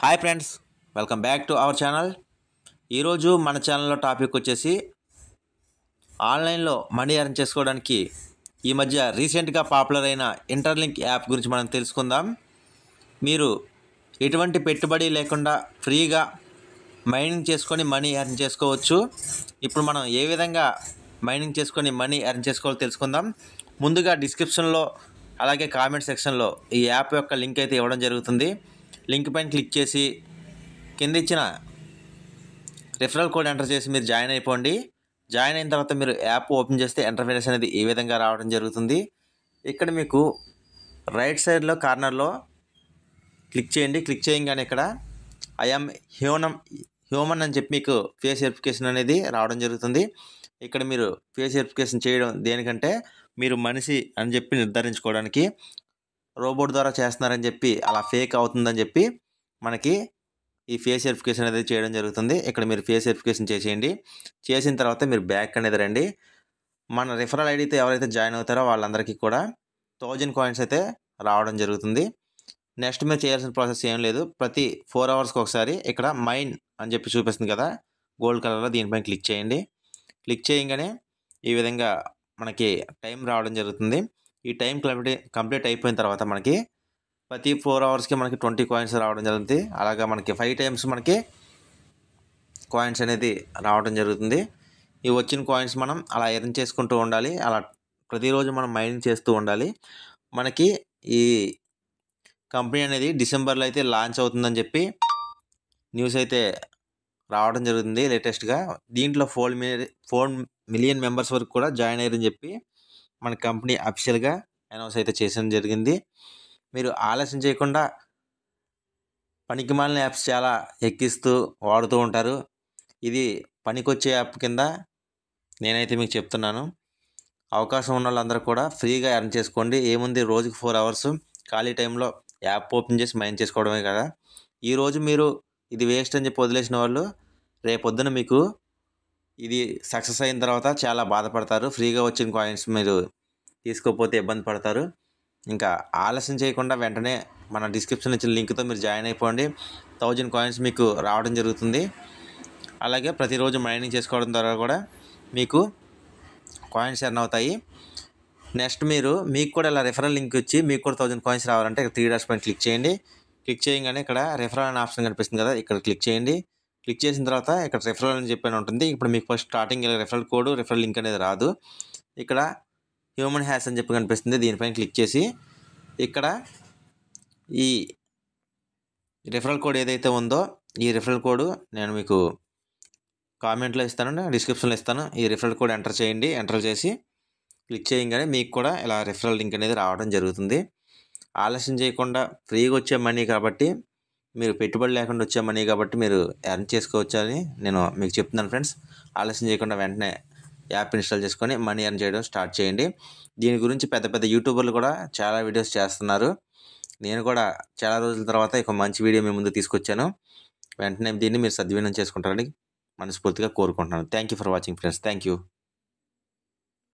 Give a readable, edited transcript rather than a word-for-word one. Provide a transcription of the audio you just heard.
Hi friends, welcome back to our channel. ఈరోజు మన ఛానల్లో టాపిక్ వచ్చేసి ఆన్లైన్లో మనీ ఎర్న్ చేసుకోవడానికి ఈ మధ్య రీసెంట్గా పాపులర్ అయిన ఇంటర్లింక్ యాప్ గురించి మనం తెలుసుకుందాం. మీరు ఎటువంటి పెట్టుబడి లేకుండా ఫ్రీగా మైనింగ్ చేసుకొని మనీ ఎర్న్ చేసుకోవచ్చు. ఇప్పుడు మనం ఏ విధంగా మైనింగ్ చేసుకొని మనీ ఎర్న్ చేసుకోవాలో తెలుసుకుందాం. ముందుగా డిస్క్రిప్షన్లో అలాగే కామెంట్ సెక్షన్లో ఈ యాప్ యొక్క లింక్ అయితే ఇవ్వడం జరుగుతుంది. లింక్ పైన క్లిక్ చేసి కింద ఇచ్చిన రిఫరల్ కోడ్ ఎంటర్ చేసి మీరు జాయిన్ అయిపోండి. జాయిన్ అయిన తర్వాత మీరు యాప్ ఓపెన్ చేస్తే ఇంటర్ఫేస్ అనేది ఈ విధంగా రావడం జరుగుతుంది. ఇక్కడ మీకు రైట్ సైడ్లో కార్నర్లో క్లిక్ చేయండి. క్లిక్ చేయగానే ఇక్కడ ఐఎమ్ హ్యూమన్ అని చెప్పి మీకు ఫేస్ వెరిఫికేషన్ అనేది రావడం జరుగుతుంది. ఇక్కడ మీరు ఫేస్ వెరిఫికేషన్ చేయడం దేనికంటే మీరు మనిషి అని చెప్పి నిర్ధారించుకోవడానికి, రోబోట్ ద్వారా చేస్తున్నారని చెప్పి అలా ఫేక్ అవుతుందని చెప్పి మనకి ఈ ఫేస్ వెరిఫికేషన్ అనేది చేయడం జరుగుతుంది. ఇక్కడ మీరు ఫేస్ వెరిఫికేషన్ చేసేయండి. చేసిన తర్వాత మీరు బ్యాక్ అనేది రండి. మన రిఫరల్ ఐడితో ఎవరైతే జాయిన్ అవుతారో వాళ్ళందరికీ కూడా 1000 కాయిన్స్ అయితే రావడం జరుగుతుంది. నెక్స్ట్ మీరు చేయాల్సిన ప్రాసెస్ ఏం లేదు. ప్రతి 4 అవర్స్కి ఒకసారి ఇక్కడ మైన్ అని చెప్పి చూపిస్తుంది కదా గోల్డ్ కలర్లో, దీనిపైన క్లిక్ చేయండి. క్లిక్ చేయగానే ఈ విధంగా మనకి టైం రావడం జరుగుతుంది. ఈ టైం కంప్లీట్ అయిపోయిన తర్వాత మనకి ప్రతి 4 అవర్స్కి మనకి 20 కాయిన్స్ రావడం జరుగుతుంది. అలాగా మనకి 5 టైమ్స్ మనకి కాయిన్స్ అనేది రావడం జరుగుతుంది. ఈ వచ్చిన కాయిన్స్ మనం అలా ఎర్న్ చేసుకుంటూ ఉండాలి. అలా ప్రతిరోజు మనం మైనింగ్ చేస్తూ ఉండాలి. మనకి ఈ కంపెనీ అనేది డిసెంబర్లో అయితే లాంచ్ అవుతుందని చెప్పి న్యూస్ అయితే రావడం జరుగుతుంది లేటెస్ట్గా. దీంట్లో 4 మిలియన్ మెంబర్స్ వరకు కూడా జాయిన్ అయ్యారని చెప్పి మన కంపెనీ అఫీషియల్గా అనౌన్స్ అయితే చేయడం జరిగింది. మీరు ఆలస్యం చేయకుండా, పనికిమాలిన యాప్స్ చాలా ఎక్కిస్తూ వాడుతూ ఉంటారు. ఇది పనికొచ్చే యాప్ కింద నేనైతే మీకు చెప్తున్నాను. అవకాశం ఉన్న వాళ్ళందరూ కూడా ఫ్రీగా ఎర్న్ చేసుకోండి. ఏముంది, రోజుకి 4 అవర్స్ ఖాళీ టైంలో యాప్ ఓపెన్ చేసి మైన్ చేసుకోవడమే కదా. ఈరోజు మీరు ఇది వేస్ట్ అని చెప్పి వదిలేసిన వాళ్ళు రేపొద్దున మీకు ఇది సక్సెస్ అయిన తర్వాత చాలా బాధపడతారు. ఫ్రీగా వచ్చిన కాయిన్స్ మీరు తీసుకోకపోతే ఇబ్బంది పడతారు. ఇంకా ఆలస్యం చేయకుండా వెంటనే మన డిస్క్రిప్షన్ ఇచ్చిన లింక్తో మీరు జాయిన్ అయిపోండి. 1000 కాయిన్స్ మీకు రావడం జరుగుతుంది. అలాగే ప్రతిరోజు మైనింగ్ చేసుకోవడం ద్వారా కూడా మీకు కాయిన్స్ ఎర్న్ అవుతాయి. నెక్స్ట్ మీకు కూడా ఇలా రిఫరల్ లింక్ వచ్చి మీకు కూడా 1000 కాయిన్స్ రావాలంటే ఇక్కడ 3 డాట్స్ పైన క్లిక్ చేయండి. క్లిక్ చేయగానే ఇక్కడ రిఫరల్ అనే ఆప్షన్ కనిపిస్తుంది కదా, ఇక్కడ క్లిక్ చేయండి. క్లిక్ చేసిన తర్వాత ఇక్కడ రిఫరల్ అని చెప్పి ఉంటుంది. ఇప్పుడు మీకు first starting referral code, referral link అనేది రాదు. ఇక్కడ హ్యూమన్ హ్యాస్ అని చెప్పి కనిపిస్తుంది, దీనిపైన క్లిక్ చేసి ఇక్కడ ఈ రిఫరల్ కోడ్ ఏదైతే ఉందో ఈ రిఫరల్ కోడ్ నేను మీకు కామెంట్లో ఇస్తాను, డిస్క్రిప్షన్లో ఇస్తాను. ఈ రిఫరల్ కోడ్ ఎంటర్ చేయండి. ఎంటర్ చేసి క్లిక్ చేయగానే మీకు కూడా ఇలా రిఫరల్ లింక్ అనేది రావడం జరుగుతుంది. ఆలస్యం చేయకుండా ఫ్రీగా వచ్చే మనీ కాబట్టి, మీరు పెట్టుబడి లేకుండా వచ్చే మనీ కాబట్టి మీరు ఎర్న్ చేసుకోవచ్చు అని నేను మీకు చెప్తున్నాను ఫ్రెండ్స్. ఆలస్యం చేయకుండా వెంటనే యాప్ ఇన్స్టాల్ చేసుకొని మనీ ఎర్న్ చేయడం స్టార్ట్ చేయండి. దీని గురించి పెద్ద పెద్ద యూట్యూబర్లు కూడా చాలా వీడియోస్ చేస్తున్నారు. నేను కూడా చాలా రోజుల తర్వాత ఒక మంచి వీడియో మీ ముందు తీసుకొచ్చాను. వెంటనే దీన్ని మీరు సద్వినియోగం చేసుకుంటారని మనస్ఫూర్తిగా కోరుకుంటున్నాను. Thank you for watching friends. Thank you.